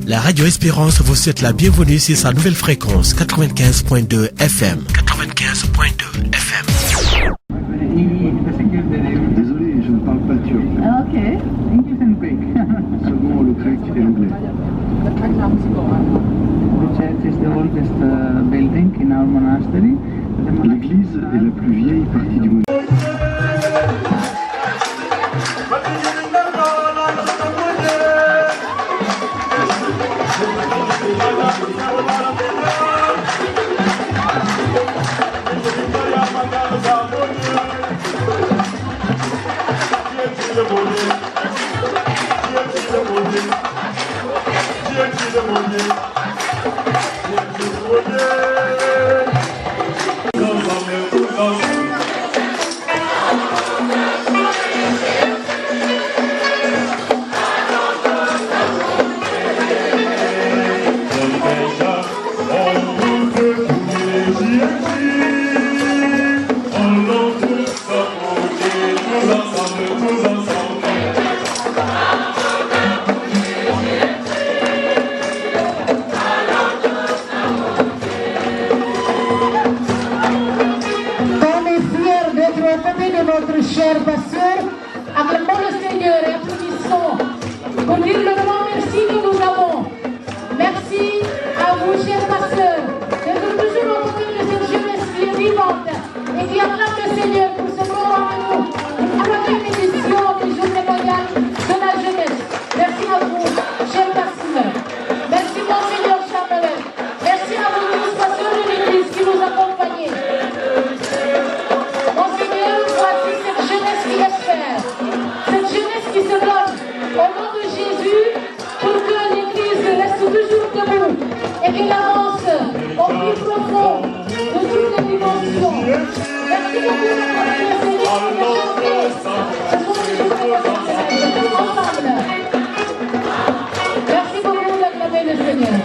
La radio Espérance vous souhaite la bienvenue sur sa nouvelle fréquence 95.2 FM. 95.2 FM. Désolé, je ne parle pas turc. Ok, English and Greek. Seulement le grec et l'anglais. The church is the oldest building in our monastery. L'église est la plus vieille partie du monde. Cher pasteur, acclamons le Seigneur et applaudissons pour dire le grand merci que nous avons. Merci à vous, chers pasteurs, d'être toujours au côté de cette jeunesse qui est vivante et qui acclame le Seigneur pour ce moment à nous, une première édition du Journée mondiale de la jeunesse. Merci à vous, chers pasteurs. Merci, Monseigneur Chambelin. Merci à vous, tous pasteurs de l'Église qui nous accompagnent. Cette jeunesse qui se donne au nom de Jésus pour que l'Église reste toujours debout et qu'elle avance au plus profond de toutes les dimensions. Merci beaucoup de Seigneur de chanter. Ce sont des journées ensemble. Merci beaucoup d'acclamer le Seigneur.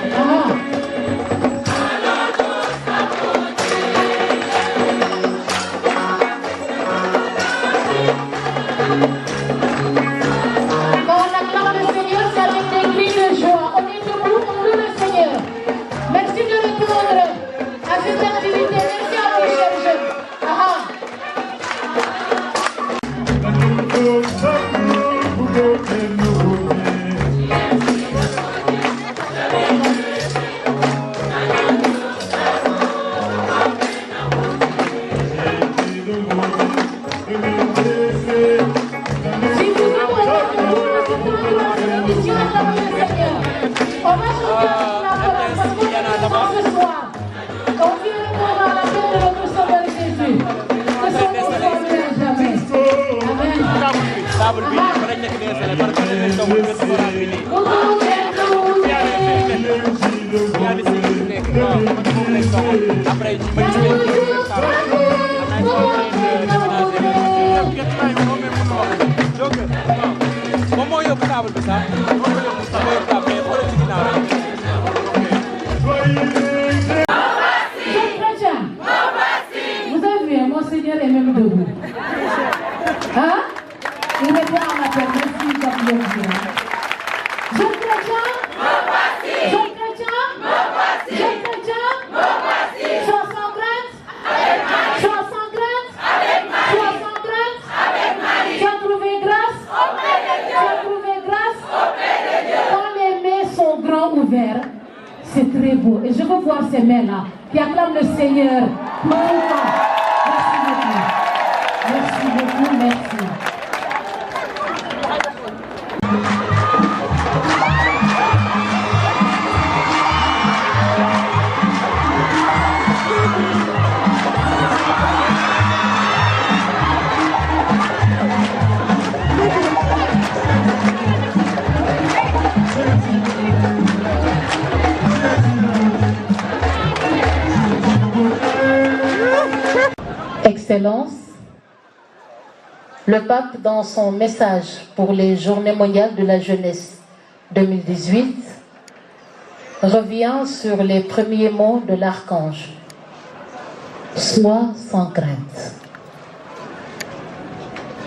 C'est très beau. Et je veux voir ces mains-là qui acclament le Seigneur pour tout le temps. Merci beaucoup. Merci beaucoup, merci. Excellence, le pape, dans son message pour les Journées mondiales de la jeunesse 2018, revient sur les premiers mots de l'archange. Sois sans crainte.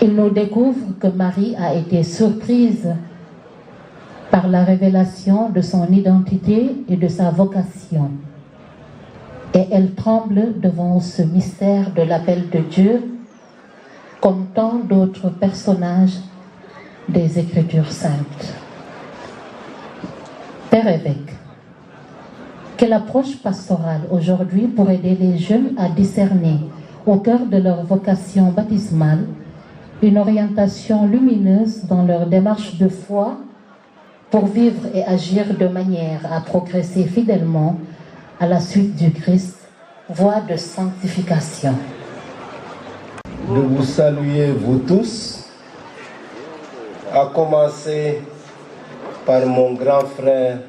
Il nous découvre que Marie a été surprise par la révélation de son identité et de sa vocation. Et elle tremble devant ce mystère de l'appel de Dieu, comme tant d'autres personnages des Écritures saintes. Père évêque, quelle approche pastorale aujourd'hui pour aider les jeunes à discerner au cœur de leur vocation baptismale une orientation lumineuse dans leur démarche de foi pour vivre et agir de manière à progresser fidèlement à la suite du Christ, voie de sanctification. De vous saluer vous tous, à commencer par mon grand frère,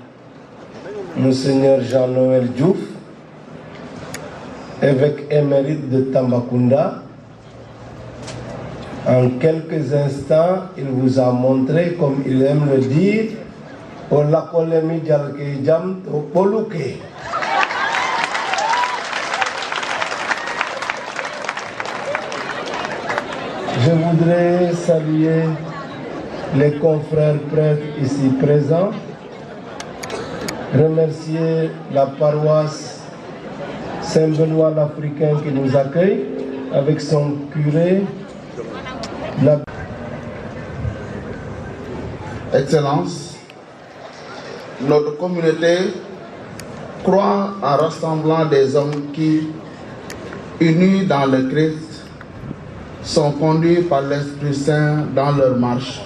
Monseigneur Jean-Noël Diouf, évêque émérite de Tambacounda. En quelques instants, il vous a montré, comme il aime le dire, au lakolemi jalke jam to poluke. Je voudrais saluer les confrères prêtres ici présents, remercier la paroisse Saint-Benoît l'Africain qui nous accueille avec son curé. Excellence, notre communauté croit en rassemblant des hommes qui, unis dans le Christ, sont conduits par l'Esprit Saint dans leur marche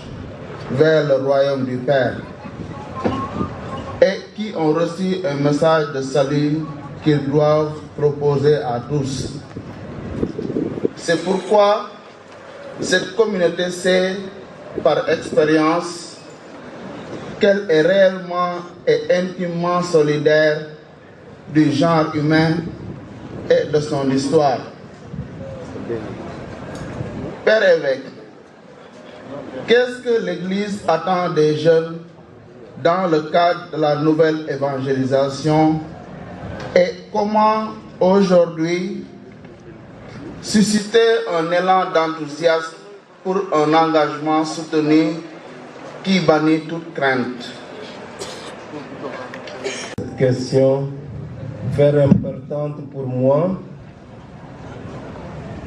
vers le royaume du Père et qui ont reçu un message de salut qu'ils doivent proposer à tous. C'est pourquoi cette communauté sait par expérience qu'elle est réellement et intimement solidaire du genre humain et de son histoire. Père évêque, qu'est-ce que l'Église attend des jeunes dans le cadre de la nouvelle évangélisation et comment aujourd'hui susciter un élan d'enthousiasme pour un engagement soutenu qui bannit toute crainte? Cette question très importante pour moi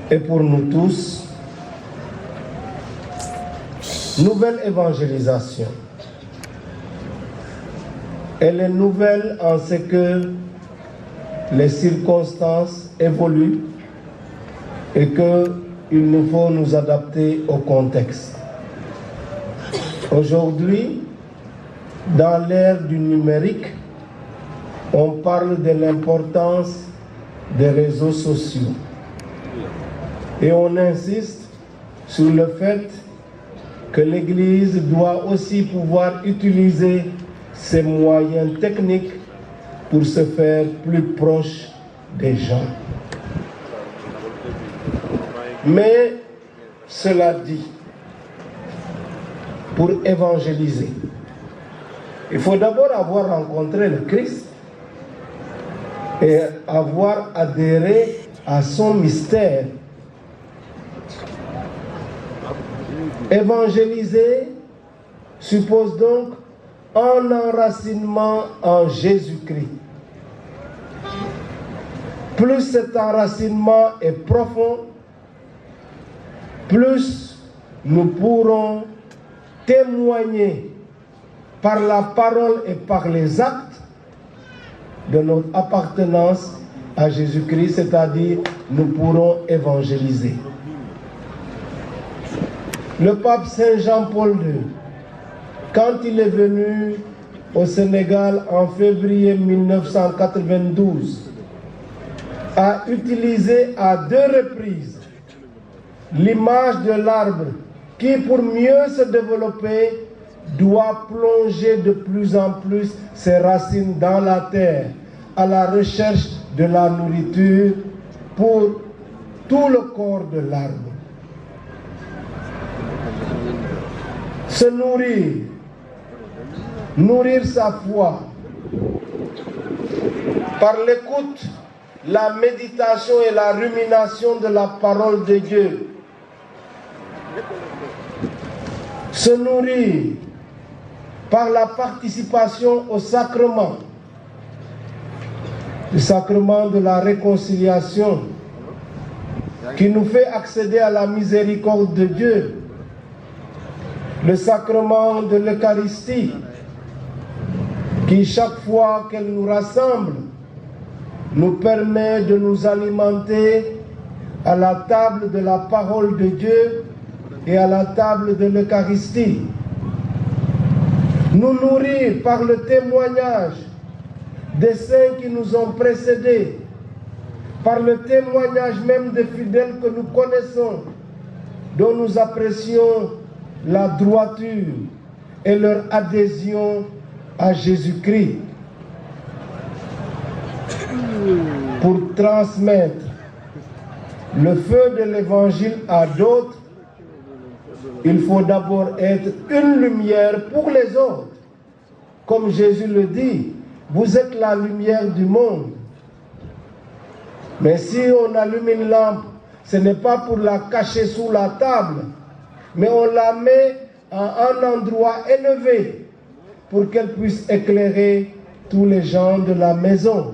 et pour nous tous. Nouvelle évangélisation. Elle est nouvelle en ce que les circonstances évoluent et qu'il nous faut nous adapter au contexte. Aujourd'hui, dans l'ère du numérique, on parle de l'importance des réseaux sociaux. Et on insiste sur le fait que l'Église doit aussi pouvoir utiliser ces moyens techniques pour se faire plus proche des gens. Mais cela dit, pour évangéliser, il faut d'abord avoir rencontré le Christ et avoir adhéré à son mystère. Évangéliser suppose donc un enracinement en Jésus-Christ. Plus cet enracinement est profond, plus nous pourrons témoigner par la parole et par les actes de notre appartenance à Jésus-Christ, c'est-à-dire nous pourrons évangéliser. Le pape Saint Jean-Paul II, quand il est venu au Sénégal en février 1992, a utilisé à 2 reprises l'image de l'arbre qui, pour mieux se développer, doit plonger de plus en plus ses racines dans la terre à la recherche de la nourriture pour tout le corps de l'arbre. Se nourrir, nourrir sa foi par l'écoute, la méditation et la rumination de la parole de Dieu. Se nourrir par la participation au sacrement, le sacrement de la réconciliation, qui nous fait accéder à la miséricorde de Dieu, le sacrement de l'Eucharistie, qui chaque fois qu'elle nous rassemble, nous permet de nous alimenter à la table de la parole de Dieu et à la table de l'Eucharistie. Nous nourrir par le témoignage des saints qui nous ont précédés, par le témoignage même des fidèles que nous connaissons, dont nous apprécions la droiture et leur adhésion à Jésus-Christ, pour transmettre le feu de l'Évangile à d'autres. Il faut d'abord être une lumière pour les autres. Comme Jésus le dit, vous êtes la lumière du monde. Mais si on allume une lampe, ce n'est pas pour la cacher sous la table, mais on la met à un endroit élevé pour qu'elle puisse éclairer tous les gens de la maison.